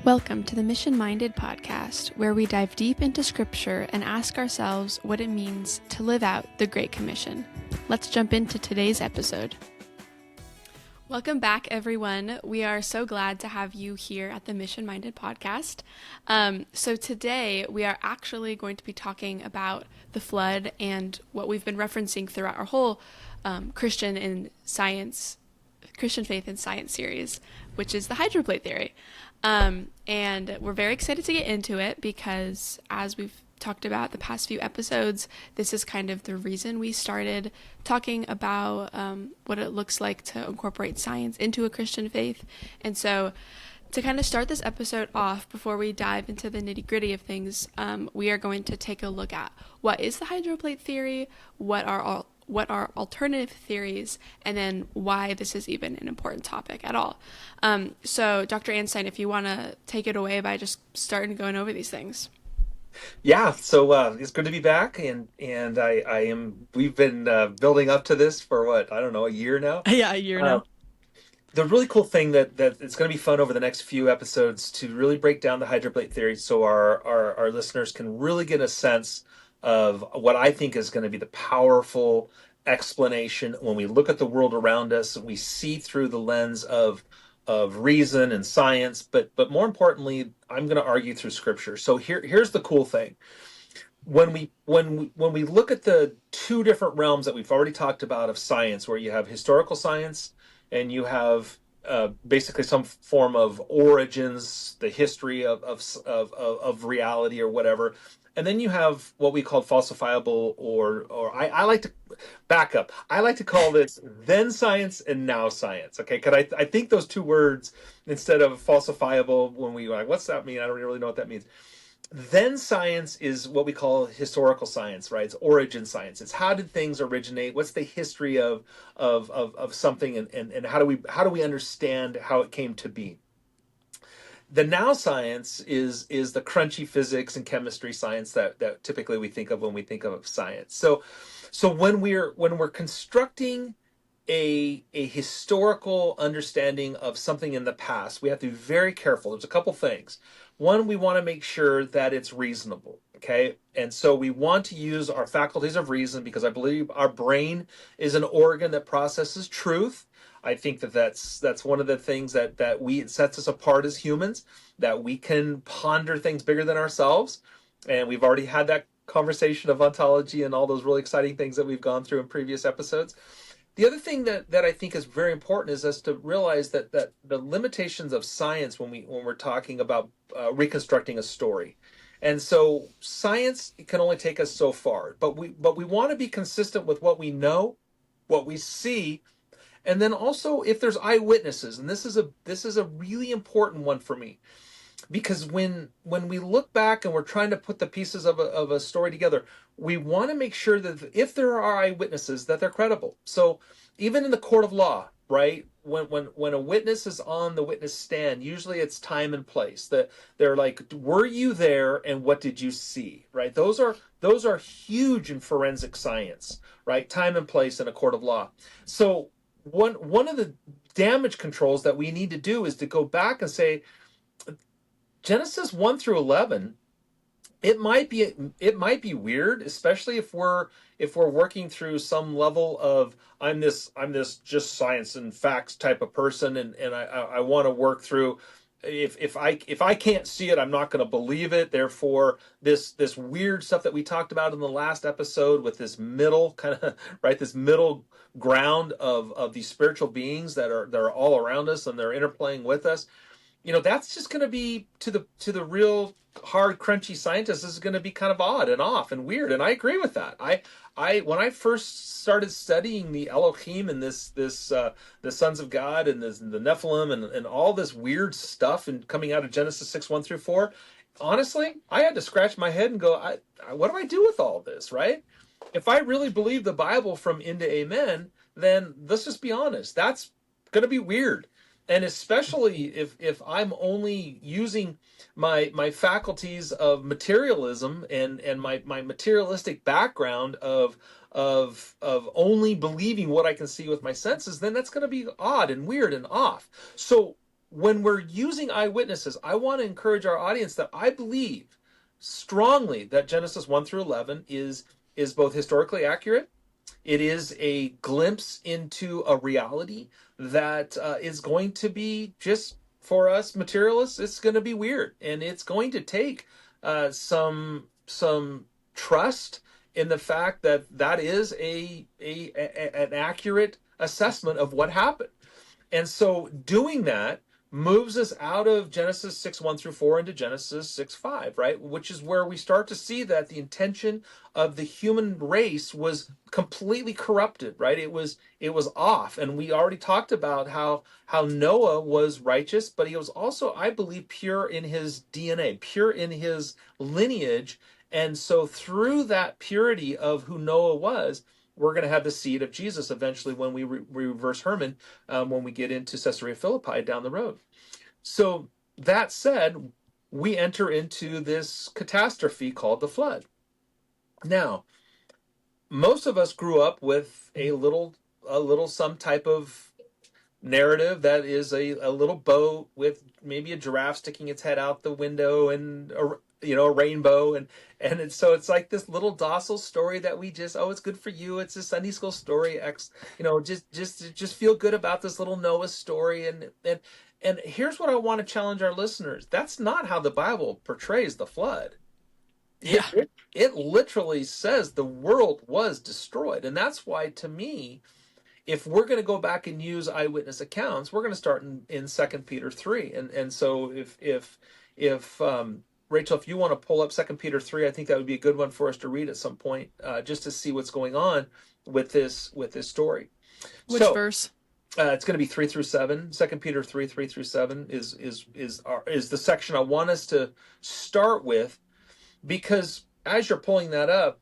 Welcome to the Mission Minded podcast, where we dive deep into Scripture and ask ourselves what it means to live out the Great Commission. Let's jump into today's episode. Welcome back, everyone. We are so glad to have you here at the Mission Minded podcast. So today we are actually going to be talking about the flood and what we've been referencing throughout our whole Christian Faith and Science series, which is the Hydroplate theory. And we're very excited to get into it because, as we've talked about the past few episodes, this is kind of the reason we started talking about what it looks like to incorporate science into a Christian faith. And so to kind of start this episode off, before we dive into the nitty-gritty of things, we are going to take a look at what is the Hydroplate theory, what are alternative theories, and then why this is even an important topic at all. So Dr. Einstein, if you want to take it away by just starting going over these things. Yeah, so it's good to be back, and we've been building up to this for what, I don't know, a year now? Yeah, a year now. The really cool thing that it's going to be fun over the next few episodes to really break down the Hydroplate theory so our listeners can really get a sense of what I think is going to be the powerful explanation when we look at the world around us. We see through the lens of reason and science, but more importantly, I'm going to argue through Scripture. So here's the cool thing. When we look at the two different realms that we've already talked about of science, where you have historical science and you have basically some form of origins, the history of reality or whatever. And then you have what we call falsifiable, or I like to back up. I like to call this then science and now science. Okay, because I think those two words, instead of falsifiable, when we like, what's that mean? I don't really know what that means. Then science is what we call historical science, right? It's origin science. It's how did things originate? What's the history of something, and how do we understand how it came to be? The now science is the crunchy physics and chemistry science that typically we think of when we think of science. So when we're constructing a historical understanding of something in the past, we have to be very careful. There's a couple things. One, we want to make sure that it's reasonable, okay? And so we want to use our faculties of reason, because I believe our brain is an organ that processes truth. I think that's one of the things that sets us apart as humans, that we can ponder things bigger than ourselves. And we've already had that conversation of ontology and all those really exciting things that we've gone through in previous episodes. The other thing that I think is very important is us to realize that the limitations of science when we're talking about reconstructing a story. And so science can only take us so far, but we want to be consistent with what we know, what we see. And then also, if there's eyewitnesses, and this is a really important one for me, because when we look back and we're trying to put the pieces of a story together, we want to make sure that if there are eyewitnesses, that they're credible. So even in the court of law, right, when a witness is on the witness stand, usually it's time and place. That they're like, were you there, and what did you see? Right? Those are huge in forensic science, right? Time and place in a court of law. So one of the damage controls that we need to do is to go back and say, Genesis 1 through 11, it might be weird, especially if we're working through some level of I'm this just science and facts type of person, and I want to work through, if I can't see it, I'm not going to believe it. Therefore, this weird stuff that we talked about in the last episode, with this middle kind of right, this middle ground of these spiritual beings that are all around us and they're interplaying with us. That's just going to be to the real hard, crunchy scientists. This is going to be kind of odd and off and weird, and I agree with that. I when I first started studying the Elohim and the sons of God and the Nephilim and all this weird stuff and coming out of Genesis 6 1 through 4, honestly, I had to scratch my head and go, what do I do with all this, right? If I really believe the Bible from end to amen, then let's just be honest, that's going to be weird. And especially if I'm only using my faculties of materialism and my materialistic background of only believing what I can see with my senses, then that's going to be odd and weird and off. So when we're using eyewitnesses, I want to encourage our audience that I believe strongly that Genesis 1 through 11 is both historically accurate. It is a glimpse into a reality that is going to be, just for us materialists, it's going to be weird, and it's going to take some trust in the fact that that is an accurate assessment of what happened. And so doing that moves us out of Genesis 6 1 through 4 into Genesis 6 5, right? Which is where we start to see that the intention of the human race was completely corrupted, right? It was off. And we already talked about how Noah was righteous, but he was also, I believe, pure in his DNA, pure in his lineage. And so through that purity of who Noah was, we're going to have the seed of Jesus eventually when we reverse Herman, when we get into Caesarea Philippi down the road. So that said, we enter into this catastrophe called the flood. Now, most of us grew up with a little some type of narrative that is a little boat with maybe a giraffe sticking its head out the window and a rainbow, and it's like this little docile story that we just, oh, it's good for you, it's a Sunday school story, just feel good about this little Noah story. And here's what I want to challenge our listeners: that's not how the Bible portrays the flood. it, Yeah. it, it literally says the world was destroyed, and that's why, to me, if we're going to go back and use eyewitness accounts, we're going to start in 2 Peter 3. And so if Rachel, if you want to pull up 2 Peter 3, I think that would be a good one for us to read at some point, just to see what's going on with this story. Which So verse? it's going to be 3 through 7. 2 Peter 3, 3 through 7 is the section I want us to start with, because as you're pulling that up,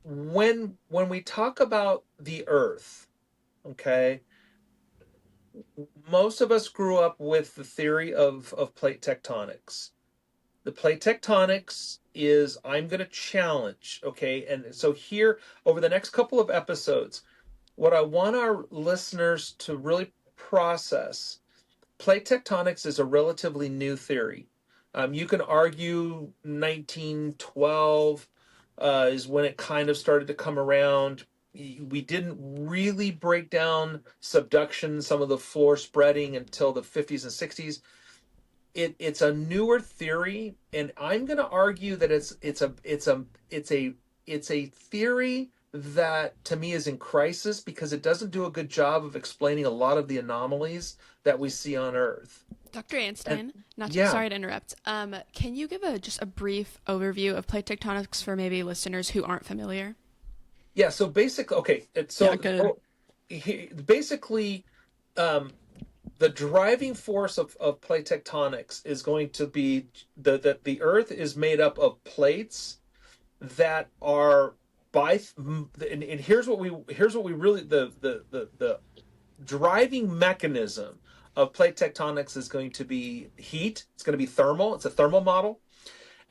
when we talk about the earth, okay, most of us grew up with the theory of plate tectonics. The plate tectonics is, I'm going to challenge, okay? And so here, over the next couple of episodes, what I want our listeners to really process: plate tectonics is a relatively new theory. You can argue 1912 is when it kind of started to come around. We didn't really break down subduction, some of the floor spreading, until the 50s and 60s. It's a newer theory, and I'm going to argue that it's a theory that, to me, is in crisis because it doesn't do a good job of explaining a lot of the anomalies that we see on Earth. Dr. And Einstein, yeah, sorry to interrupt. Can you give just a brief overview of plate tectonics for maybe listeners who aren't familiar? yeah. So basically, okay. Yeah, good. Basically, um, the driving force of plate tectonics is going to be that the Earth is made up of plates that are and here's what we really, the driving mechanism of plate tectonics is going to be heat. It's going to be thermal. It's a thermal model.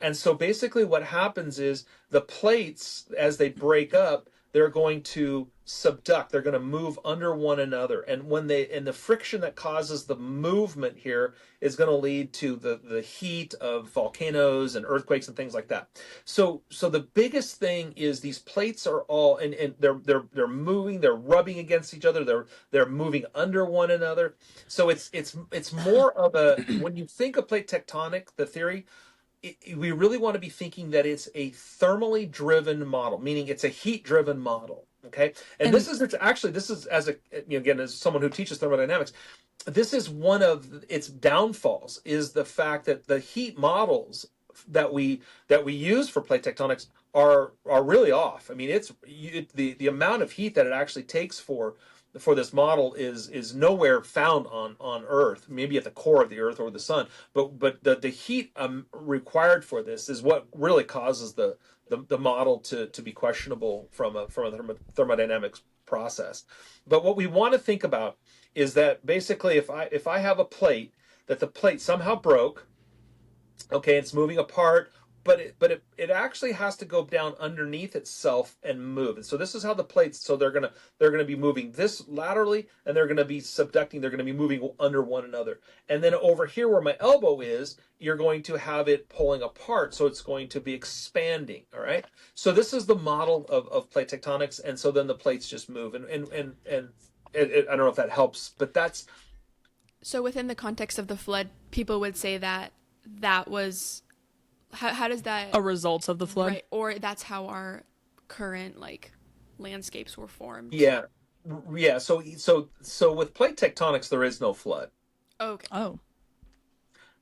And so basically what happens is the plates, as they break up, they're going to subduct. They're going to move under one another. And the friction that causes the movement here is going to lead to the heat of volcanoes and earthquakes and things like that. So the biggest thing is these plates are all, and they're moving, they're rubbing against each other, they're moving under one another. So it's more of a, when you think of plate tectonic, the theory, we really want to be thinking that it's a thermally driven model, meaning it's a heat driven model. Okay, and And this is, as a, again, as someone who teaches thermodynamics, this is one of its downfalls, is the fact that the heat models that we use for plate tectonics are really off. I mean, the amount of heat that it actually takes for this model is nowhere found on Earth. Maybe at the core of the Earth or the sun, but the heat required for this is what really causes the model to be questionable from a thermodynamics process. But what we want to think about is that basically, if I have a plate, that the plate somehow broke, okay, it's moving apart, it actually has to go down underneath itself and move. And so this is how the plates. So they're gonna be moving this laterally, and they're gonna be subducting. They're gonna be moving under one another. And then over here where my elbow is, you're going to have it pulling apart. So it's going to be expanding. All right. So this is the model of plate tectonics. And so then the plates just move. I don't know if that helps, but that's So within the context of the flood, people would say that that was how does that A result of the flood. right, or that's how our current like landscapes were formed. yeah, yeah. So with plate tectonics, there is no flood. Okay. Oh,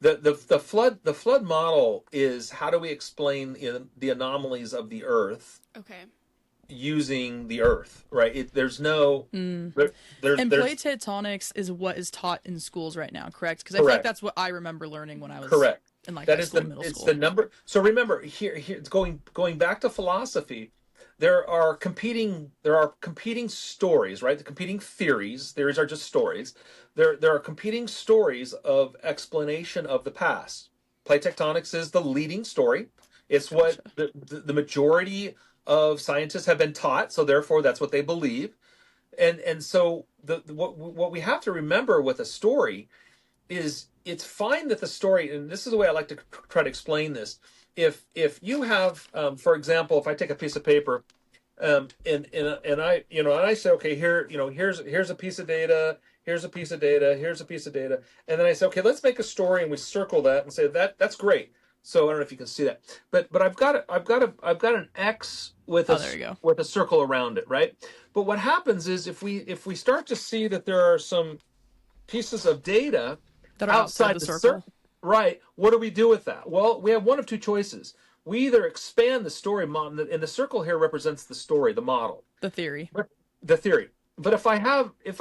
The flood model is how do we explain the anomalies of the Earth Okay. using the Earth, right? There's no and there's plate tectonics is what is taught in schools right now, correct? Because I feel like correct. that's what I remember learning when I was Correct. in like That high is school, the middle it's school. the number. So remember here it's going back to philosophy. There are competing stories, right? The competing theories. Theories are just stories. There are competing stories of explanation of the past. Plate tectonics is the leading story. It's what Gotcha. the majority of scientists have been taught, so therefore that's what they believe. And so what we have to remember with a story is it's fine that the story, and this is the way I like to try to explain this. If you have, for example, if I take a piece of paper, and I and I say, okay, here, here's a piece of data, here's a piece of data, here's a piece of data, and then I say, okay, let's make a story, and we circle that and say that's great. So I don't know if you can see that, but I've got an X with Oh, there you go. a circle around it, right? But what happens is if we start to see that there are some pieces of data That are outside outside the the circle. circle, right? What do we do with that? Well, we have one of two choices. We either expand the story model, and the circle here represents the story, the model, The theory. the theory. But if I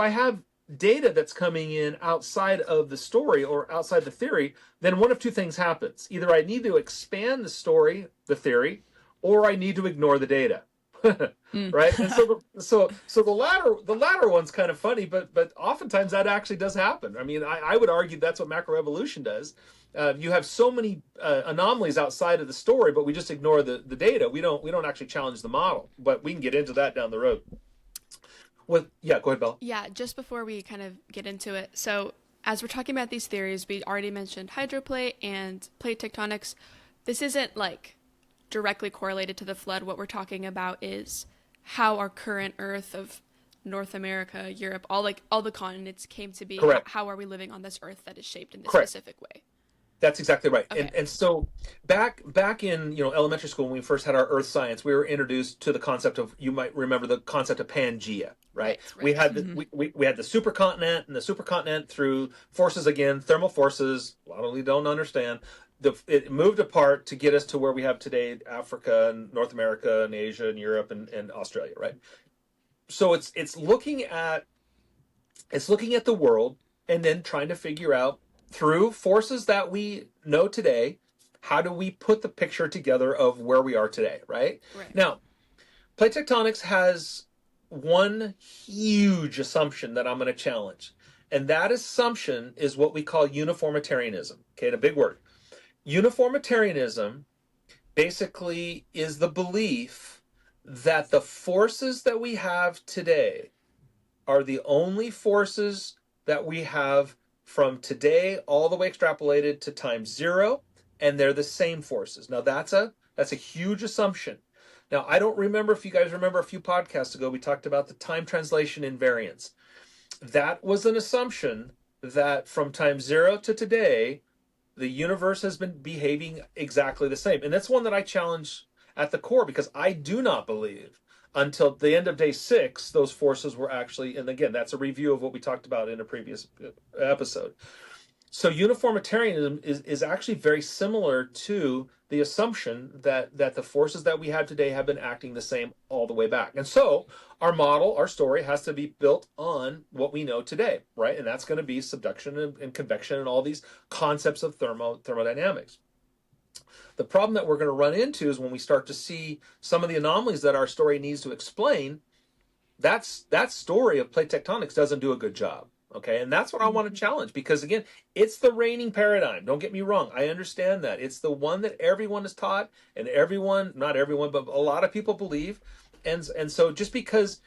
have data that's coming in outside of the story or outside the theory, then one of two things happens. Either I need to expand the story, the theory, or I need to ignore the data. Mm. Right? And so the latter one's kind of funny, but oftentimes that actually does happen. I mean, I would argue that's what macroevolution does. You have so many anomalies outside of the story, but we just ignore the data. We don't actually challenge the model, but we can get into that down the road. Yeah, go ahead, Bella. Yeah, just before we kind of get into it. So, as we're talking about these theories, we already mentioned hydroplate and plate tectonics. This isn't like directly correlated to the flood. What we're talking about is how our current Earth of North America, Europe, all the continents came to be. Correct. How are we living on this Earth that is shaped in this Correct. specific way? That's exactly right. Okay. And so back in elementary school when we first had our earth science, we were introduced to the concept of, you might remember the concept of Pangea, right? Right. We Right. had we had the supercontinent, and the supercontinent through forces, again, thermal forces, a lot of we don't understand. It moved apart to get us to where we have today, Africa and North America and Asia and Europe and Australia, right? So it's looking at the world and then trying to figure out, through forces that we know today, how do we put the picture together of where we are today, right? Right. Now, plate tectonics has one huge assumption that I'm going to challenge. And that assumption is what we call uniformitarianism. Okay, a big word. Uniformitarianism basically is the belief that the forces that we have today are the only forces that we have from today all the way extrapolated to time zero, and they're the same forces. Now that's a huge assumption. Now, I don't remember if you guys remember a few podcasts ago we talked about the time translation invariance. That was an assumption that from time zero to today the universe has been behaving exactly the same. And that's one that I challenge at the core, because I do not believe until the end of day 6 those forces were actually, and again, that's a review of what we talked about in a previous episode. So uniformitarianism is actually very similar to the assumption that the forces that we have today have been acting the same all the way back. And so our model, our story, has to be built on what we know today, right? And that's going to be subduction and convection and all these concepts of thermodynamics. The problem that we're going to run into is when we start to see some of the anomalies that our story needs to explain, that story of plate tectonics doesn't do a good job. Okay, and that's what I want to Mhm. challenge because again, it's the reigning paradigm. Don't get me wrong. I understand that. It's the one that everyone is taught and everyone, not everyone, but a lot of people believe. And so just because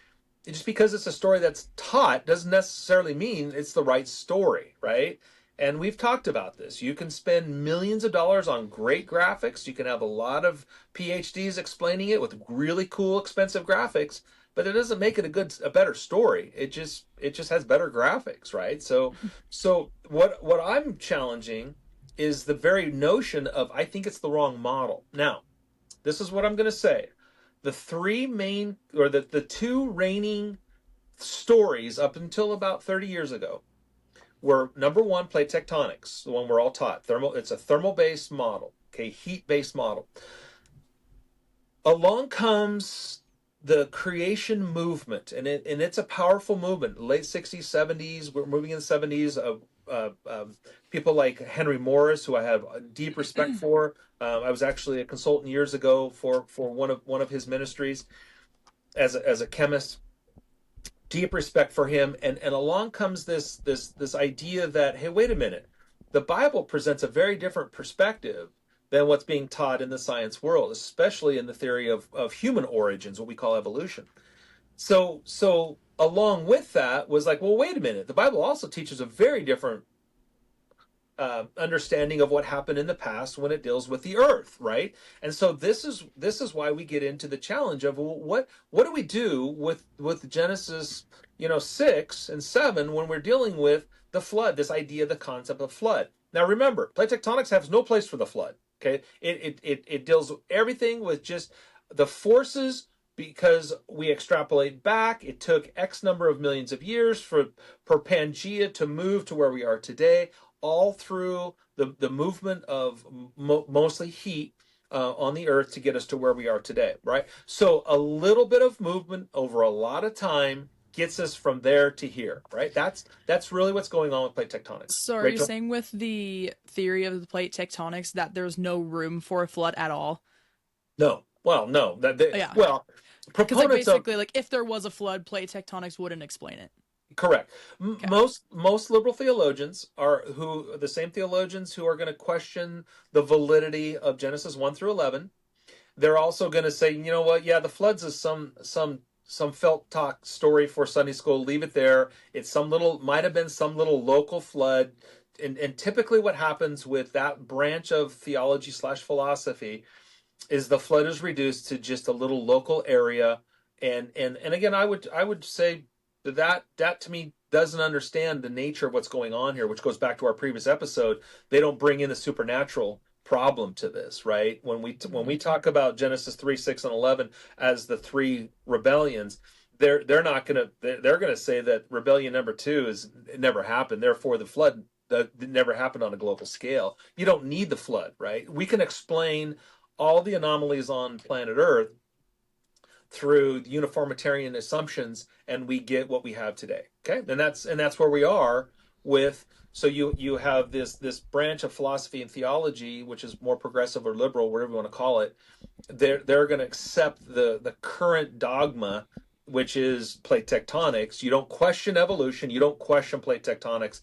it's a story that's taught doesn't necessarily mean it's the right story, right? And we've talked about this. You can spend millions of dollars on great graphics. You can have a lot of PhDs explaining it with really cool, expensive graphics, but it doesn't make it a better story. It just has better graphics, right? So what I'm challenging is the very notion of I think it's the wrong model. Now, this is what I'm going to say. The three main or the two reigning stories up until about 30 years ago were number one, plate tectonics, the one we're all taught. It's a thermal based model, okay, heat based model. Along comes the creation movement, and it's a powerful movement. Late 60s, 70s, we're moving in the 70s. People like Henry Morris, who I have a deep respect for. I was actually a consultant years ago for one of his ministries as a chemist. Deep respect for him, and along comes this idea that hey, wait a minute, the Bible presents a very different perspective than what's being taught in the science world, especially in the theory of human origins, what we call evolution. So along with that was like, well, wait a minute, the Bible also teaches a very different understanding of what happened in the past when it deals with the earth, right? And so this is why we get into the challenge of well, what do we do with Genesis 6 and 7 when we're dealing with the flood, this idea, the concept of flood. Now remember, plate tectonics has no place for the flood. Okay, it deals everything with just the forces because we extrapolate back. It took X number of millions of years for Pangea to move to where we are today, all through the movement of mostly heat on the earth to get us to where we are today, right? So a little bit of movement over a lot of time gets us from there to here, right? That's really what's going on with plate tectonics. So are you Rachel? saying with the theory of the plate tectonics that there's no room for a flood at all? No. Well, no. Yeah. Well, Because like proponents of basically like if there was a flood, plate tectonics wouldn't explain it. correct. Okay. Most liberal theologians are who the same theologians who are going to question the validity of Genesis 1 through 11. They're also going to say, you know what? Yeah, the floods is some felt talk story for Sunday school. Leave it there. It's some little might have been some little local flood. And typically what happens with that branch of theology slash philosophy is the flood is reduced to just a little local area. And again, I would say that to me doesn't understand the nature of what's going on here, which goes back to our previous episode. They don't bring in the supernatural problem to this, right? When we talk about Genesis 3, 6, and 11 as the three rebellions, they're not gonna they're gonna say that rebellion number two is it never happened. Therefore, the flood that never happened on a global scale. You don't need the flood, right? We can explain all the anomalies on planet Earth through uniformitarian assumptions, and we get what we have today. Okay, and that's where we are with. So you have this branch of philosophy and theology, which is more progressive or liberal, whatever you want to call it. They're going to accept the current dogma, which is plate tectonics. You don't question evolution. You don't question plate tectonics,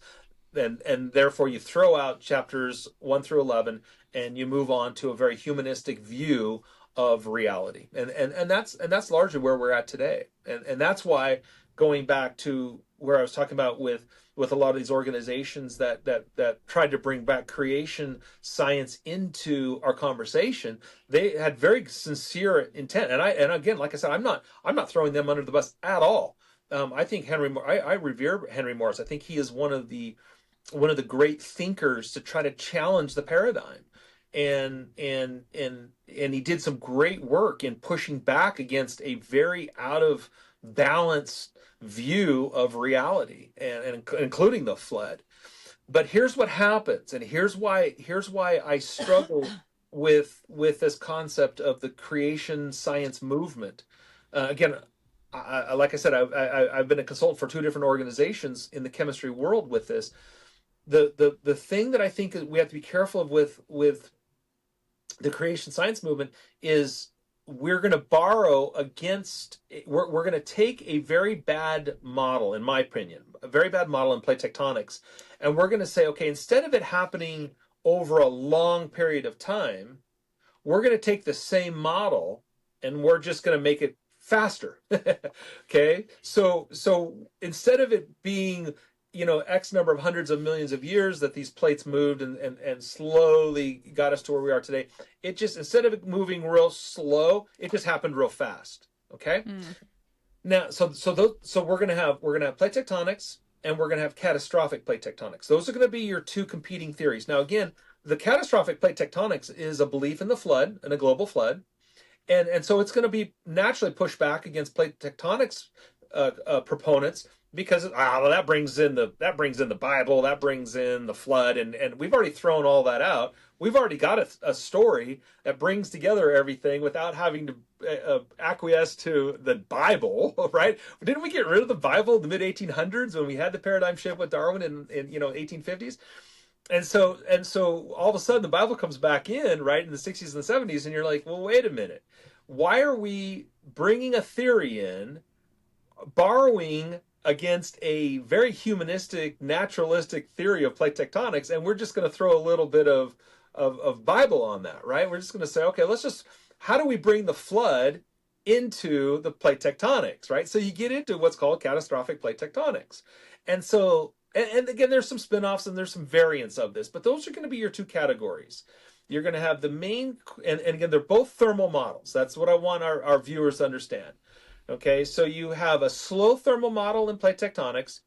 and therefore you throw out chapters 1 through 11 and you move on to a very humanistic view of reality, and that's largely where we're at today, and that's why going back to where I was talking about with a lot of these organizations that tried to bring back creation science into our conversation, they had very sincere intent, and again, like I said, I'm not throwing them under the bus at all. I think I revere Henry Morris. I think he is one of the great thinkers to try to challenge the paradigm, and he did some great work in pushing back against a very out of balance view of reality, and including the flood. But here's what happens, and here's why I struggle with this concept of the creation science movement. Again, like I said, I've been a consultant for two different organizations in the chemistry world with this. The thing that I think we have to be careful of with the creation science movement is we're going to borrow against, we're going to take a very bad model, in my opinion, a very bad model in plate tectonics, and we're going to say, okay, instead of it happening over a long period of time, we're going to take the same model and we're just going to make it faster. Okay, so instead of it being, X number of hundreds of millions of years that these plates moved and slowly got us to where we are today, it just, instead of it moving real slow, it just happened real fast. Okay. Now, so we're gonna have plate tectonics and we're gonna have catastrophic plate tectonics. Those are gonna be your two competing theories. Now, again, the catastrophic plate tectonics is a belief in the flood, in a global flood, and so it's going to be naturally pushed back against plate tectonics proponents, because well, that brings in the Bible, that brings in the flood, and we've already thrown all that out. We've already got a story that brings together everything without having to acquiesce to the Bible, right? Didn't we get rid of the Bible in the mid 1800s when we had the paradigm shift with Darwin in 1850s? And so all of a sudden the Bible comes back in, right, in the 60s and the 70s, and you're like, well, wait a minute. Why are we bringing a theory in, borrowing against a very humanistic, naturalistic theory of plate tectonics, and we're just going to throw a little bit of Bible on that, right? We're just going to say, okay, how do we bring the flood into the plate tectonics, right? So you get into what's called catastrophic plate tectonics. And so, and again, there's some spin-offs and there's some variants of this, but those are going to be your two categories. You're going to have the main, and again, they're both thermal models. That's what I want our viewers to understand. Okay, so you have a slow thermal model in plate tectonics,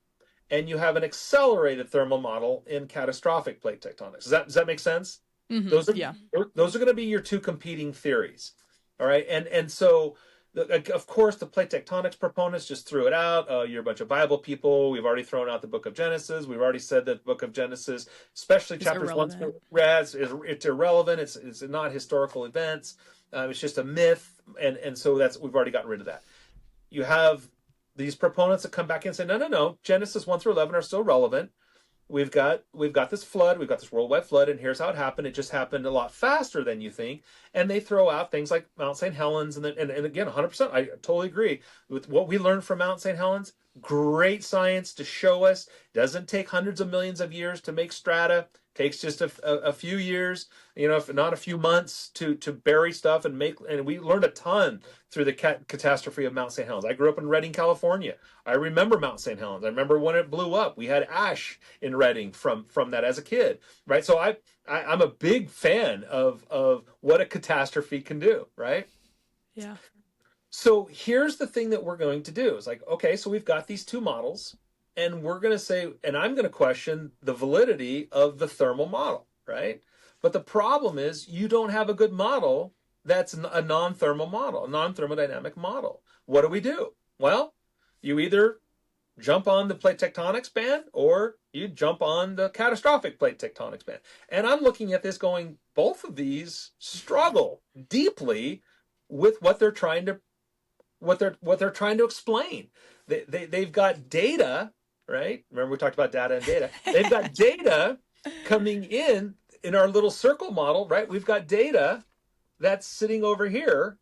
and you have an accelerated thermal model in catastrophic plate tectonics. Does that make sense? Those are Yeah. those are going to be your two competing theories. All right, and so of course the plate tectonics proponents just threw it out. You're a bunch of Bible people. We've already thrown out the book of Genesis. We've already said that the book of Genesis, especially It's chapters irrelevant. 1 through, it's irrelevant. It's not historical events. It's just a myth, and so we've already gotten rid of that. You have these proponents that come back in and say, no, Genesis 1 through 11 are still relevant. We've got this flood, we've got this worldwide flood, and here's how it happened. It just happened a lot faster than you think. And they throw out things like Mount St. Helens, and again, 100%, I totally agree with what we learned from Mount St. Helens. Great science to show us. Doesn't take hundreds of millions of years to make strata. Takes just a few years, if not a few months, to bury stuff and we learned a ton through the catastrophe of Mount St. Helens. I grew up in Redding, California. I remember Mount St. Helens. I remember when it blew up. We had ash in Redding from that as a kid, right? So I'm a big fan of what a catastrophe can do, right? Yeah. So here's the thing that we're going to do. It's like, okay, so we've got these two models, and we're going to say, and I'm going to question the validity of the thermal model, right? But the problem is you don't have a good model that's a non-thermal model, a non-thermodynamic model. What do? Well, you either jump on the plate tectonics band or you jump on the catastrophic plate tectonics band. And I'm looking at this going, both of these struggle deeply with what they're trying to explain. They've got data, right? Remember we talked about data and data. They've got data coming in our little circle model, right? We've got data that's sitting over here,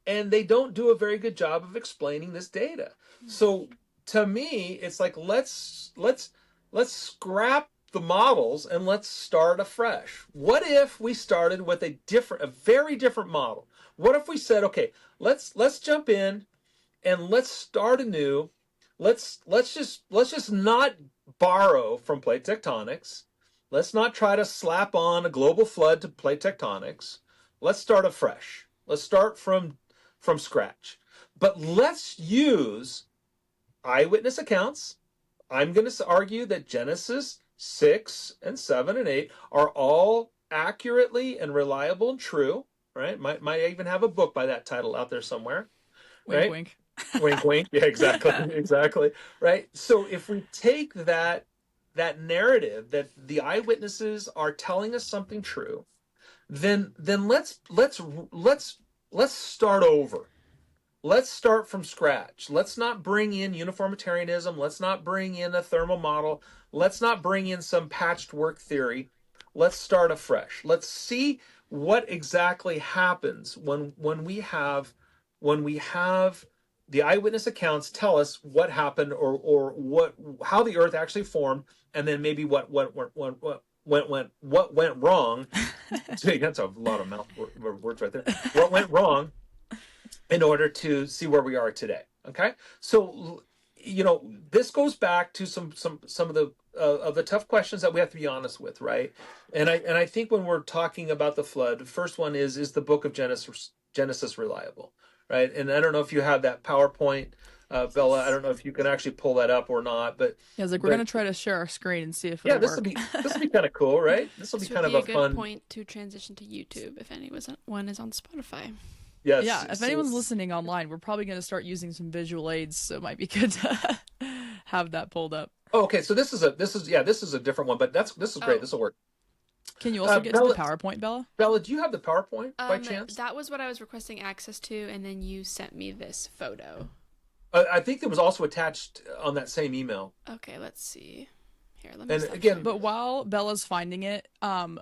and they don't do a very good job of explaining this data. So to me, it's like let's scrap the models and let's start afresh. What if we started with a very different model? What if we said, okay, let's jump in and let's start anew. Let's just not borrow from plate tectonics. Let's not try to slap on a global flood to plate tectonics. Let's start afresh. Let's start from scratch. But let's use eyewitness accounts. I'm going to argue that Genesis 6 and 7 and 8 are all accurately and reliable and true, right? Might even have a book by that title out there somewhere. Wink, Right? wink. Wink, wink. Yeah, exactly. Right. So if we take that narrative that the eyewitnesses are telling us something true, then let's start over. Let's start from scratch. Let's not bring in uniformitarianism. Let's not bring in a thermal model. Let's not bring in some patched work theory. Let's start afresh. Let's see what exactly happens when we have the eyewitness accounts tell us what happened, or how the Earth actually formed, and then maybe what went wrong. That's a lot of words right there. What went wrong in order to see where we are today. Okay, so this goes back to some of the tough questions that we have to be honest with, right? And I think when we're talking about the flood, the first one is the book of Genesis reliable, right? And I don't know if you have that PowerPoint, Bella. I don't know if you can actually pull that up or not, but Yeah, I was like, we're but gonna try to share our screen and see if yeah, it'll work. this will be kind of cool, right? This will be This would kind of be a a good fun. point to transition to YouTube if anyone is on Spotify. Yes. Yeah, if anyone's listening online, we're probably gonna start using some visual aids, so it might be good to have that pulled up. Oh, okay. So this is a different one, but this is great. Oh, This will work. Can you also get to the Bella, PowerPoint, Bella? Bella, do you have the PowerPoint by chance? that was what I was requesting access to, and then you sent me this photo. I think it was also attached on that same email. Okay, let's see. Here, let me And stop again, sharing. But while Bella's finding it, when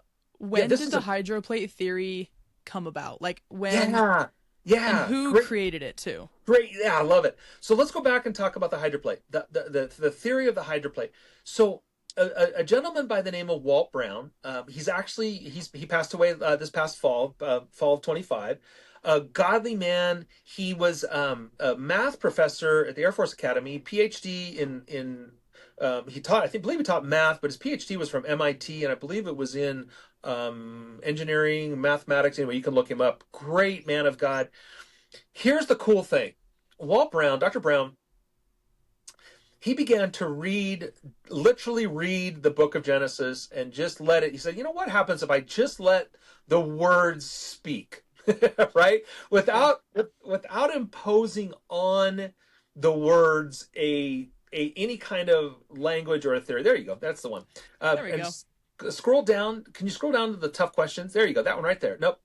this did is the a hydroplate theory come about? Like when yeah, and yeah, who great, created it too? great, yeah, I love it. So let's go back and talk about the hydroplate, the theory of the hydroplate. So a gentleman by the name of Walt Brown, he passed away this past fall of 25. A godly man. He was a math professor at the Air Force Academy, PhD in believe he taught math, but his PhD was from MIT, and I believe it was in engineering, mathematics. Anyway, you can look him up. Great man of God. Here's the cool thing. Dr. Brown, he began to literally read the book of Genesis and just let it. He said, what happens if I just let the words speak, right? Without imposing on the words any kind of language or a theory. There you go. That's the one. There we go. Scroll down. Can you scroll down to the tough questions? There you go. That one right there. Nope.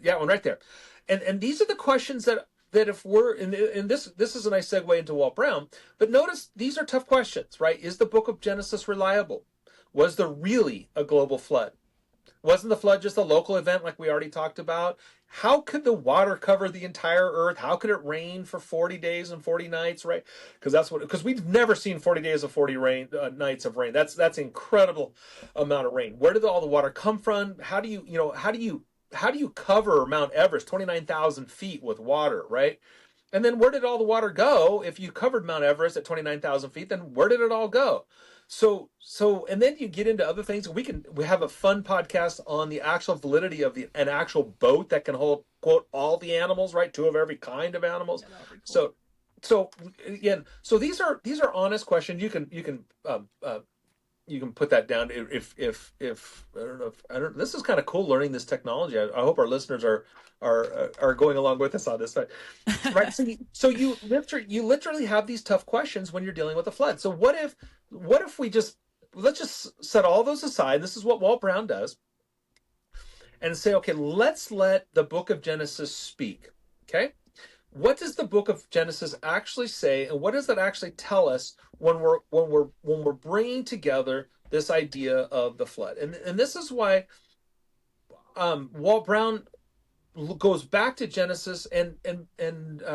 Yeah, one right there. And these are the questions that if we're in this is a nice segue into Walt Brown. But notice these are tough questions, right? Is the book of Genesis reliable? Was there really a global flood? Wasn't the flood just a local event like we already talked about? How could the water cover the entire earth? How could it rain for 40 days and 40 nights, right? Because we've never seen 40 days of 40 nights of rain. That's incredible amount of rain. Where did all the water come from? How do you cover Mount Everest, 29,000 feet with water, right? And then where did all the water go? If you covered Mount Everest at 29,000 feet, then where did it all go? And then you get into other things. We have a fun podcast on the actual validity of an actual boat that can hold, quote, all the animals, right? Two of every kind of animals. Yeah, that'll be cool. So again, these are honest questions. You can put that down if I don't. This is kind of cool learning this technology. I hope our listeners are going along with us on this, right? So you literally have these tough questions when you're dealing with a flood. So what if let's just set all those aside. This is what Walt Brown does, and say, okay, let's let the book of Genesis speak. Okay. What does the book of Genesis actually say, and what does that actually tell us when we're bringing together this idea of the flood? And this is why Walt Brown goes back to Genesis and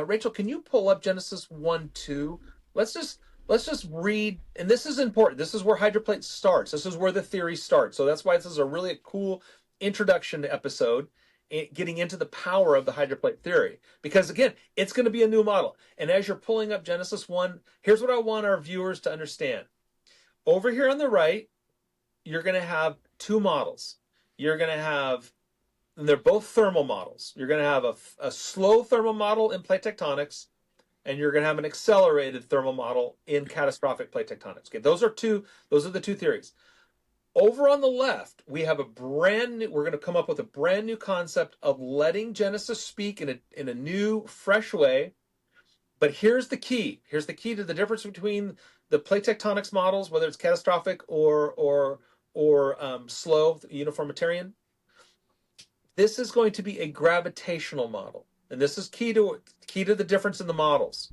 Rachel, can you pull up Genesis 1:2? Let's just read, and this is important. This is where Hydroplate starts. This is where the theory starts. So that's why this is a really cool introduction episode, getting into the power of the hydroplate theory, because again, it's going to be a new model. And as you're pulling up Genesis 1, here's what I want our viewers to understand. Over here on the right, you're going to have two models. And they're both thermal models. You're going to have a slow thermal model in plate tectonics, and you're going to have an accelerated thermal model in catastrophic plate tectonics. Okay, those are the two theories. Over on the left, we have we're going to come up with a brand new concept of letting Genesis speak in a new, fresh way. But here's the key. Here's the key to the difference between the plate tectonics models, whether it's catastrophic or slow, uniformitarian. This is going to be a gravitational model. And this is key to the difference in the models.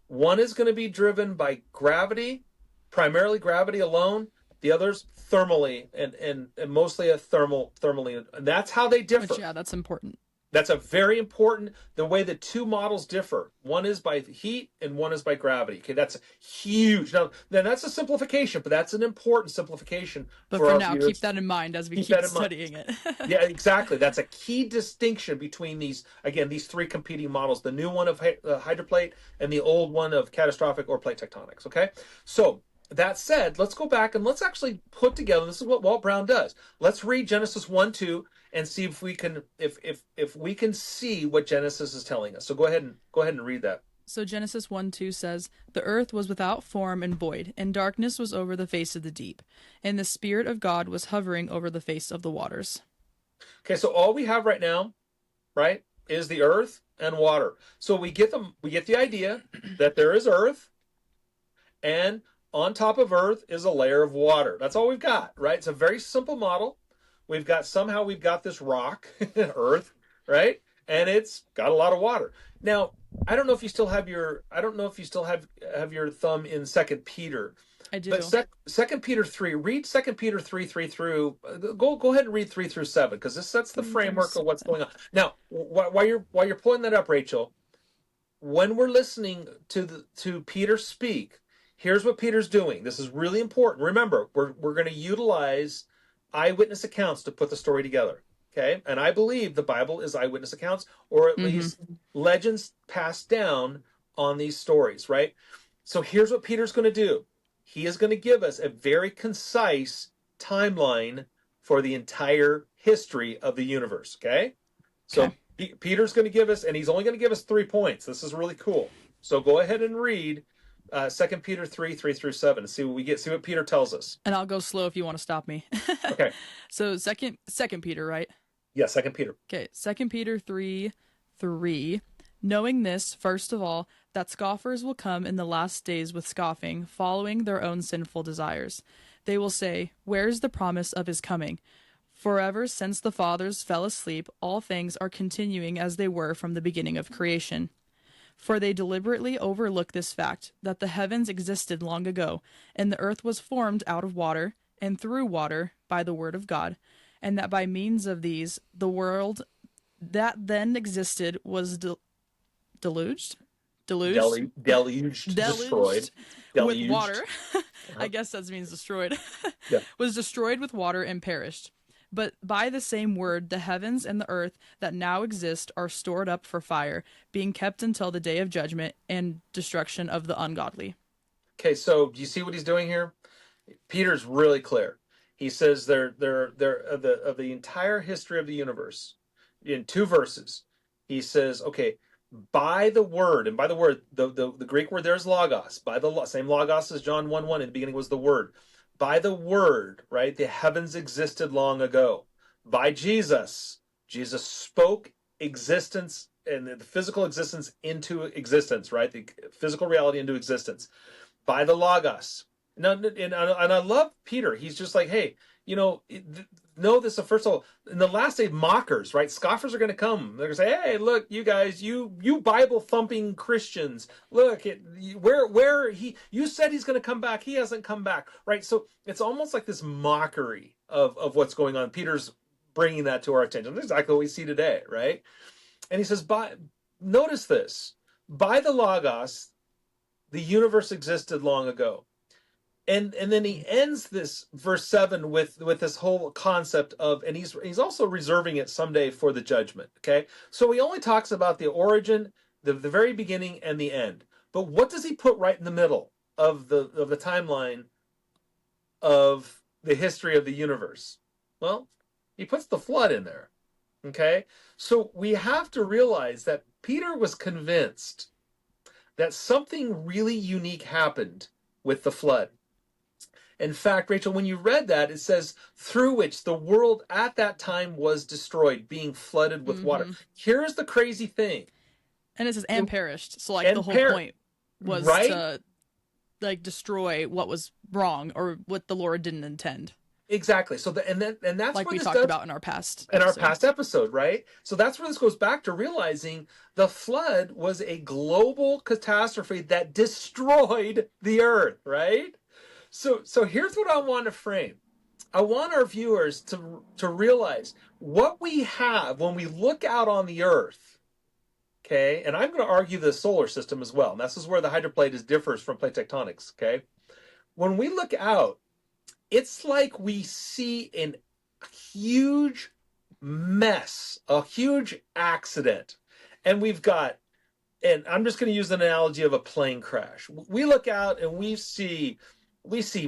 One is going to be driven by gravity, primarily gravity alone. The other's thermally, and mostly a thermally, and that's how they differ. Which, yeah, that's important. That's a very important, the way the two models differ. One is by heat and one is by gravity. Okay, that's huge. Now, then that's a simplification, but that's an important simplification But for for our now, viewers. keep that in mind as we Keep keep that in mind. studying it. Yeah, exactly. That's a key distinction between these, again, these three competing models, the new one of hydroplate and the old one of catastrophic or plate tectonics. Okay, so that said, let's go back and let's actually put together, this is what Walt Brown does. Let's read Genesis 1, 2 and see if we can if we can see what Genesis is telling us. So go ahead and read that. So Genesis 1:2 says, "The earth was without form and void, and darkness was over the face of the deep, and the Spirit of God was hovering over the face of the waters." Okay, so all we have right now, right, is the earth and water. So we get the idea that there is earth, and on top of earth is a layer of water. That's all we've got, right? It's a very simple model. We've got this rock, earth, right? And it's got a lot of water. Now, I don't know if you still have your thumb in Second Peter. I do. But Second Peter 3, read Second Peter 3 through go ahead and read 3 through 7, because this sets the framework of what's going on. Now, while you're pulling that up, Rachel, when we're listening to Peter speak, here's what Peter's doing. This is really important. Remember, we're going to utilize eyewitness accounts to put the story together. Okay? And I believe the Bible is eyewitness accounts, or at least legends passed down on these stories, right? So here's what Peter's going to do. He is going to give us a very concise timeline for the entire history of the universe, okay? So Peter's going to give us, and he's only going to give us 3 points. This is really cool. So go ahead and read 2 Peter 3 through 7 and see what we get. See what Peter tells us. And I'll go slow if you want to stop me. Okay. So second Peter, right? Yeah, 2 Peter. Okay, 2 Peter 3:3. "Knowing this, first of all, that scoffers will come in the last days with scoffing, following their own sinful desires. They will say, 'Where is the promise of his coming?' For ever since the fathers fell asleep, all things are continuing as they were from the beginning of creation. For they deliberately overlook this fact, that the heavens existed long ago, and the earth was formed out of water, and through water, by the word of God, and that by means of these, the world that then existed was deluged, destroyed with water." I guess that means destroyed. Yeah. "Was destroyed with water and perished. But by the same word, the heavens and the earth that now exist are stored up for fire, being kept until the day of judgment and destruction of the ungodly." Okay, so do you see what he's doing here? Peter's really clear. He says they're of the entire history of the universe, in 2 verses. He says, okay, by the word, and by the word, the Greek word there is logos. By the same logos as John 1:1, in the beginning was the word. By the word, right? The heavens existed long ago. By Jesus spoke existence and the physical existence into existence, right? The physical reality into existence. By the logos. And I love Peter. He's just like, hey, know this. First of all, in the last day, mockers, right? Scoffers are going to come. They're going to say, hey, look, you guys, you Bible thumping Christians, look, you said he's going to come back. He hasn't come back, right? So it's almost like this mockery of what's going on. Peter's bringing that to our attention. That's exactly what we see today, right? And he says, notice this, by the logos, the universe existed long ago. And then he ends this verse 7 with this whole concept of, and he's also reserving it someday for the judgment. Okay, so he only talks about the origin, the very beginning, and the end. But what does he put right in the middle of the timeline of the history of the universe? Well, he puts the flood in there. Okay, so we have to realize that Peter was convinced that something really unique happened with the flood. In fact, Rachel, when you read that, it says, through which the world at that time was destroyed, being flooded with water. Here's the crazy thing. And it says, and perished. So, like, the whole point was to, like, destroy what was wrong or what the Lord didn't intend. Exactly. So, and that's like what we talked about in our past episode, right? So that's where this goes back to realizing the flood was a global catastrophe that destroyed the earth, right? So here's what I want to frame. I want our viewers to realize what we have when we look out on the Earth. Okay, and I'm going to argue the solar system as well. And this is where the hydroplate differs from plate tectonics. Okay, when we look out, it's like we see a huge mess, a huge accident, and we've got, and I'm just going to use an analogy of a plane crash. We look out and we see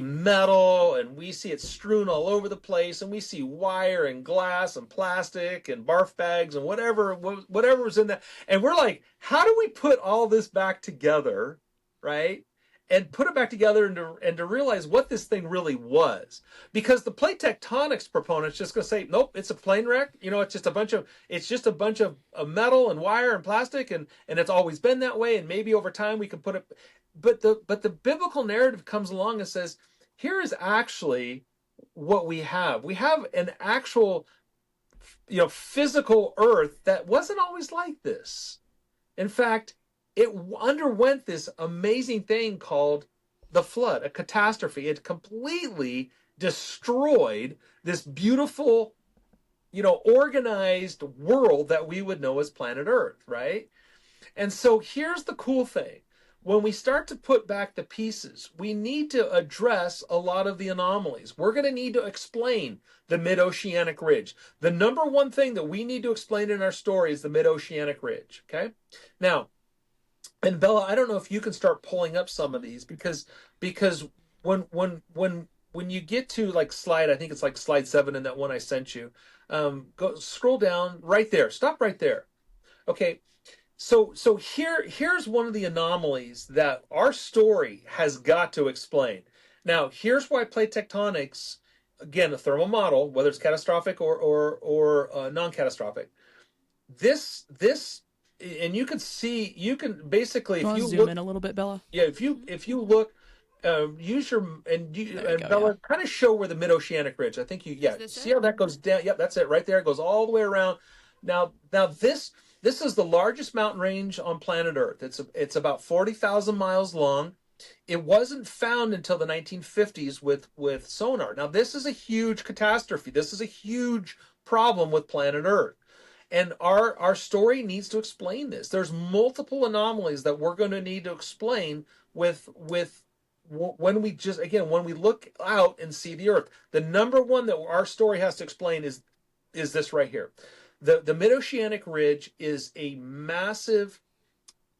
metal, and we see it strewn all over the place, and we see wire and glass and plastic and barf bags and whatever's in that, and we're like, how do we put all this back together, right? And put it back together, and to realize what this thing really was, because the plate tectonics proponents just going to say, nope, it's a plane wreck. It's just a bunch of metal and wire and plastic, and it's always been that way, and maybe over time we can put it. But the biblical narrative comes along and says, here is actually what we have. We have an actual, physical Earth that wasn't always like this. In fact, it underwent this amazing thing called the flood, a catastrophe. It completely destroyed this beautiful, organized world that we would know as planet Earth, right? And so here's the cool thing. When we start to put back the pieces, we need to address a lot of the anomalies. We're going to need to explain the mid-oceanic ridge. The number one thing that we need to explain in our story is the mid-oceanic ridge, okay? Now, and Bella, I don't know if you can start pulling up some of these, because when you get to like slide, I think it's like slide 7 in that one I sent you. Go scroll down right there. Stop right there. Okay. So here's one of the anomalies that our story has got to explain. Now, here's why plate tectonics, again, a thermal model, whether it's catastrophic or non-catastrophic, this and you can basically, You if want to you zoom look, in a little bit, Bella? yeah, if you look, use your, and There you go, Bella, yeah. kind of show where the mid-oceanic ridge. I think this see it? how that goes down. Yep, that's it right there. It goes all the way around. Now this is the largest mountain range on planet Earth. It's about 40,000 miles long. It wasn't found until the 1950s with sonar. Now this is a huge catastrophe. This is a huge problem with planet Earth. And our story needs to explain this. There's multiple anomalies that we're going to need to explain with when we look out and see the Earth. The number one that our story has to explain is this right here. The mid-oceanic ridge is a massive.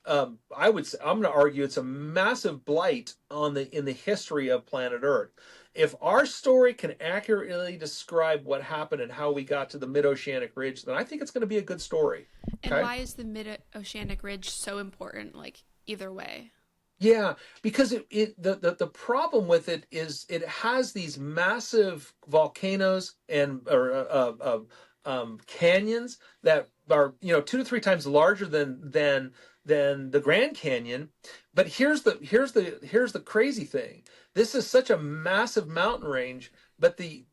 I'm going to argue it's a massive blight in the history of planet Earth. If our story can accurately describe what happened and how we got to the mid-oceanic ridge, then I think it's going to be a good story. And Okay? why is the mid-oceanic ridge so important, like, either way? Yeah, because the problem with it is it has these massive volcanoes and canyons that are 2 to 3 times larger than the Grand Canyon. But here's the crazy thing. This is such a massive mountain range, but the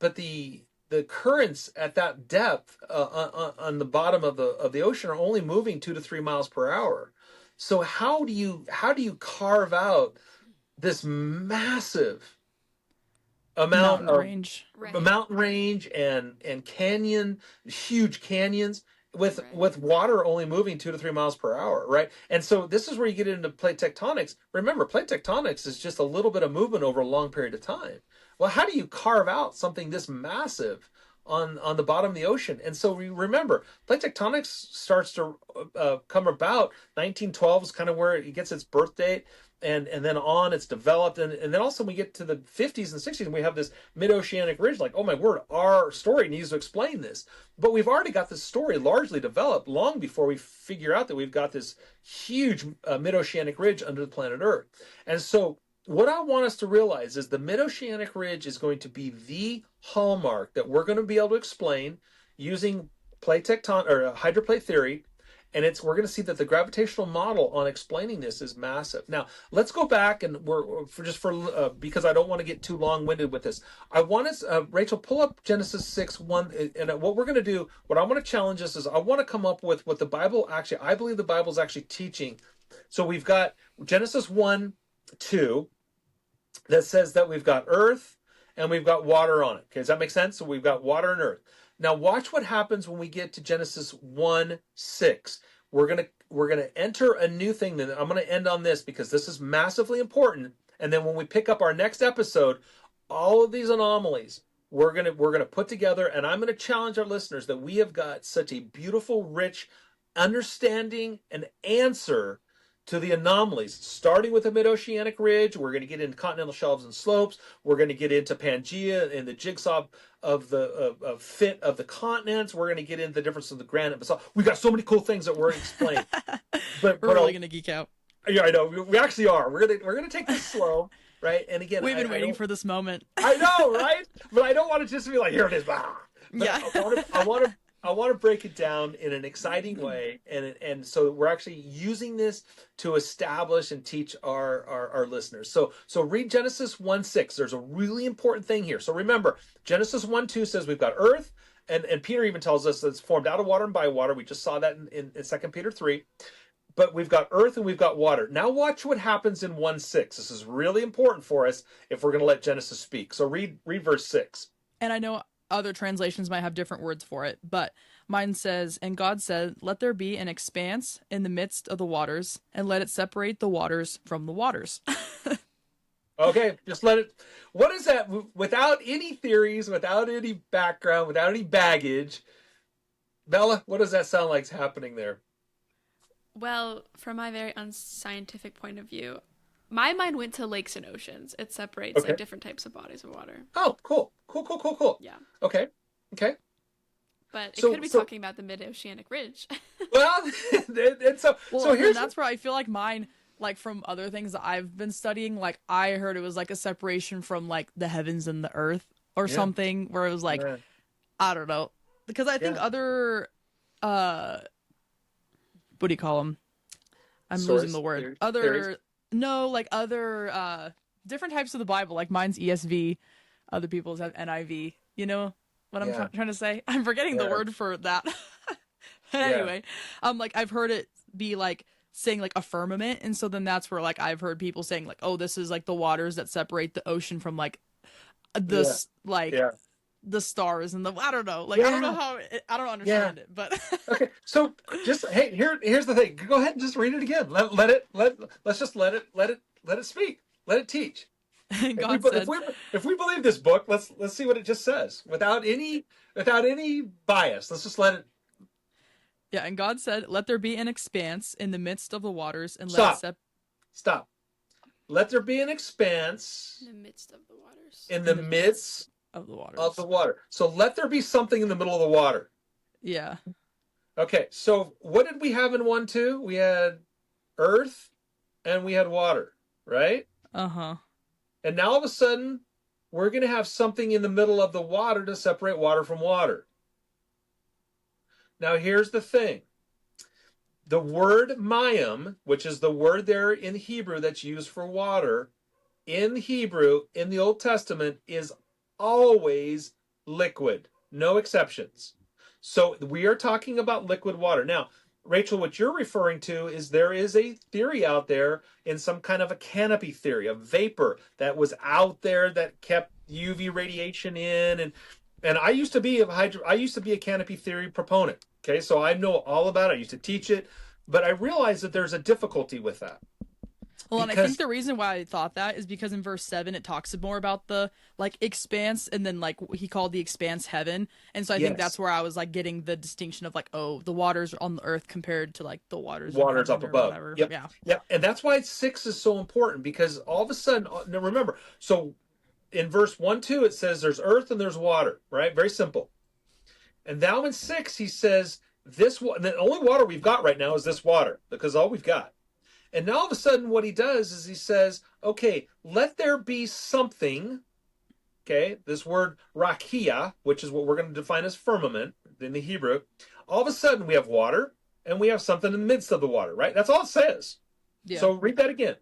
currents at that depth on the bottom of the ocean are only moving 2 to 3 miles per hour. So how do you carve out this massive amount Mountain of range. Right. mountain range and canyon, huge canyons with Right. with water only moving 2 to 3 miles per hour, right? And so this is where you get into plate tectonics. Remember, plate tectonics is just a little bit of movement over a long period of time. Well, how do you carve out something this massive on the bottom of the ocean? And so we remember, plate tectonics starts to come about. 1912 is kind of where it gets its birth date, and then on it's developed, and then also we get to the 50s and 60s and we have this mid-oceanic ridge. Like, oh my word, our story needs to explain this. But we've already got this story largely developed long before we figure out that we've got this huge mid-oceanic ridge under the planet Earth. And so what I want us to realize is the mid-oceanic ridge is going to be the hallmark that we're going to be able to explain using plate tecton or hydroplate theory. And we're going to see that the gravitational model on explaining this is massive. Now, let's go back, and because I don't want to get too long-winded with this. I want us, Rachel, pull up Genesis 6:1, and what we're going to do, what I want to challenge us is I want to come up with what the Bible actually, I believe the Bible is actually teaching. So we've got Genesis 1:2. that says that we've got earth and we've got water on it. Okay, does that make sense? So we've got water and earth. Now watch what happens when we get to Genesis 1:6. We're gonna enter a new thing. Then I'm gonna end on this because this is massively important. And then when we pick up our next episode, all of these anomalies we're gonna put together, and I'm gonna challenge our listeners that we have got such a beautiful, rich understanding and answer to the anomalies, starting with the mid-oceanic ridge. We're going to get into continental shelves and slopes. We're going to get into Pangea and the jigsaw of the fit of the continents. We're going to get into the difference of the granite basalt. We've got so many cool things that we're going to explain. We're really going to geek out. Yeah, I know. We actually are. We're gonna take this slow, right? And again, We've been waiting for this moment. I know, right? But I don't want to just be like, here it is. Bah. Yeah. I want to break it down in an exciting way, and so we're actually using this to establish and teach our listeners. So read Genesis 1:6. There's a really important thing here. So remember, Genesis 1:2 says we've got earth, and Peter even tells us that it's formed out of water and by water. We just saw that in 2 Peter 3. But we've got earth and we've got water. Now watch what happens in 1:6. This is really important for us if we're going to let Genesis speak. So read verse 6. And I know other translations might have different words for it, but mine says, "And God said, let there be an expanse in the midst of the waters, and let it separate the waters from the waters." Okay, just let it. What is that? Without any theories, without any background, without any baggage, Bella, what does that sound like is happening there? Well, from my very unscientific point of view, my mind went to lakes and oceans. It separates Okay. like different types of bodies of water. Oh, cool. Yeah. Okay. But it So- could be so- talking about the mid-oceanic ridge. Well, and so Well, so and here's that's where I feel like mine, like from other things that I've been studying, like I heard it was like a separation from like the heavens and the earth or Yeah. something, where it was like, Yeah. I don't know. Because I think Yeah. other, what do you call them? I'm Source losing the word. theories- Other, theories? no, like other, different types of the Bible. Like mine's ESV, other people's have NIV. You know what I'm Yeah. trying to say? I'm forgetting the Yeah. word for that. But Yeah. anyway, like I've heard it be like saying like a firmament, and so then that's where like I've heard people saying like, oh, this is like the waters that separate the ocean from like the like Yeah. the stars and the I don't know, like I don't know Yeah. how I don't understand it, but Okay, so just hey, here's the thing. Go ahead and just read it again. Let's just let it speak. Let it teach. and If we, God be- said, if we believe this book, let's see what it just says without any bias. Let's just let it yeah, and God said, let there be an expanse in the midst of the waters, and Stop. let it stop. Let there be an expanse In the midst of the waters. in the midst of the waters. of the water. So let there be something in the middle of the water. Yeah, Okay, so what did we have in 1:2? We had earth and we had water, right? uh-huh. And now all of a sudden, we're going to have something in the middle of the water to separate water from water. Now, here's the thing. The word mayim, which is the word there in Hebrew that's used for water, in Hebrew, in the Old Testament, is always liquid. No exceptions. So we are talking about liquid water. Now, Rachel, what you're referring to is there is a theory out there in some kind of a canopy theory, a vapor that was out there that kept UV radiation in, and I used to be a canopy theory proponent. Okay, so I know all about it. I used to teach it, but I realized that there's a difficulty with that. Well, and I Because- think the reason why I thought that is because in verse 7 it talks more about the like expanse, and then like he called the expanse heaven, and so I think Yes. that's where I was like getting the distinction of like, oh, the waters are on the earth compared to like the waters in Waters up heaven or above. whatever. Yep. Yeah, Yeah, and that's why 6 is so important, because all of a sudden, now remember, so in verse 1:2 it says there's earth and there's water, right? Very simple. And now in 6 he says the only water we've got right now is this water, because all we've got. And now all of a sudden what he does is he says, okay, let there be something. Okay, this word rakia, which is what we're going to define as firmament in the Hebrew. All of a sudden we have water and we have something in the midst of the water, right? That's all it says. yeah. So read that again.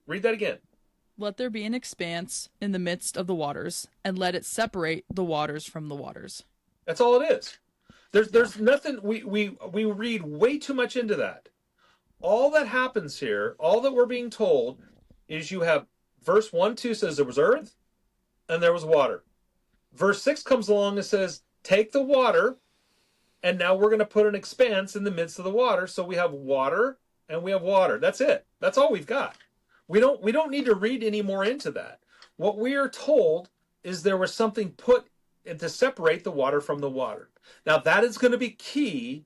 Let there be an expanse in the midst of the waters, and let it separate the waters from the waters. That's all it is. There's nothing, we read way too much into that. All that happens here, all that we're being told, is you have verse 1, 2 says there was earth and there was water. Verse 6 comes along and says, take the water, and now we're going to put an expanse in the midst of the water. So we have water and we have water. That's it. That's all we've got. We don't need to read any more into that. What we are told is there was something put to separate the water from the water. Now that is going to be key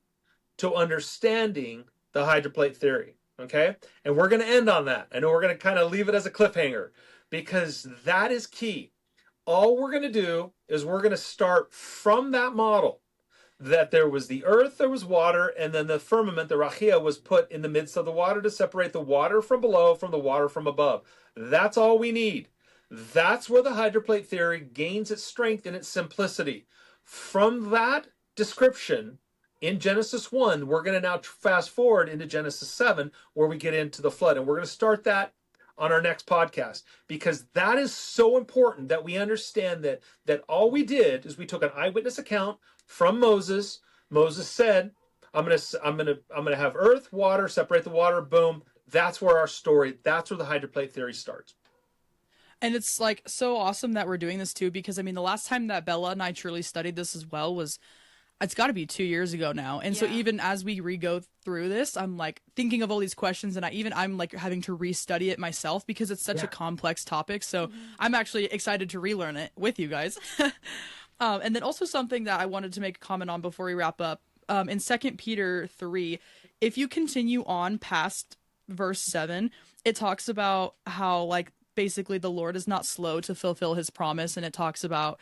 to understanding the hydroplate theory. Okay? And we're going to end on that. I know we're going to kind of leave it as a cliffhanger because that is key. All we're going to do is we're going to start from that model that there was the earth, there was water, and then the firmament, the rachia, was put in the midst of the water to separate the water from below from the water from above. That's all we need. That's where the hydroplate theory gains its strength and its simplicity. From that description in Genesis 1, we're going to now fast forward into Genesis 7, where we get into the flood. And we're going to start that on our next podcast, because that is so important that we understand that all we did is we took an eyewitness account from Moses. Moses said, I'm gonna have earth, water, separate the water, boom. That's where our story, that's where the hydroplate theory starts. And it's like so awesome that we're doing this too, because I mean, the last time that Bella and I truly studied this as well was, it's got to be 2 years ago now. And so even as we re-go through this, I'm like thinking of all these questions, and I'm like having to restudy it myself because it's such a complex topic. So I'm actually excited to relearn it with you guys. And then also something that I wanted to make a comment on before we wrap up, in 2 Peter 3, if you continue on past verse 7, it talks about how like basically the Lord is not slow to fulfill his promise, and it talks about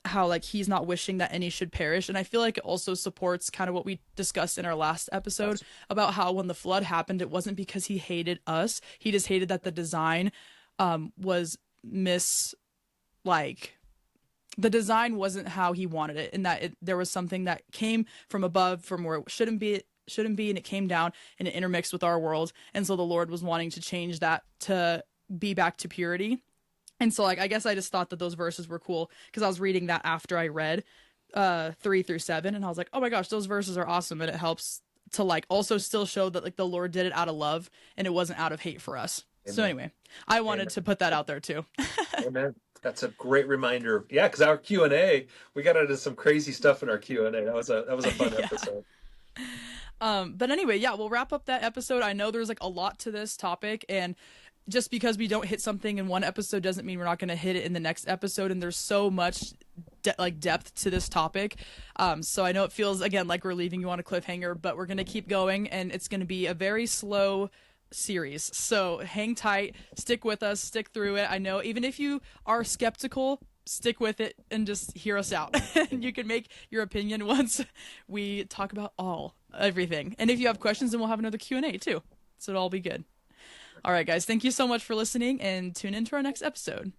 how like he's not wishing that any should perish. And I feel like it also supports kind of what we discussed in our last episode about how when the flood happened, it wasn't because he hated us. He just hated that the design was the design wasn't how he wanted it, and that there was something that came from above, from where it shouldn't be, and it came down and it intermixed with our world. And so the Lord was wanting to change that to be back to purity. And so, like, I guess I just thought that those verses were cool because I was reading that after I read 3 through 7, and I was like, oh my gosh, those verses are awesome. And it helps to, like, also still show that, like, the Lord did it out of love and it wasn't out of hate for us. Amen. So anyway, I wanted to put that out there too. Amen. That's a great reminder. Yeah, because our Q&A, we got into some crazy stuff in our Q&A. That was a fun episode. But anyway, yeah, we'll wrap up that episode. I know there's like a lot to this topic, and just because we don't hit something in one episode doesn't mean we're not going to hit it in the next episode. And there's so much depth to this topic. So I know it feels, again, like we're leaving you on a cliffhanger, but we're going to keep going, and it's going to be a very slow series. So hang tight, stick with us, stick through it. I know even if you are skeptical, stick with it and just hear us out. And you can make your opinion once we talk about everything. And if you have questions, then we'll have another Q&A too. So it'll all be good. All right, guys, thank you so much for listening, and tune in to our next episode.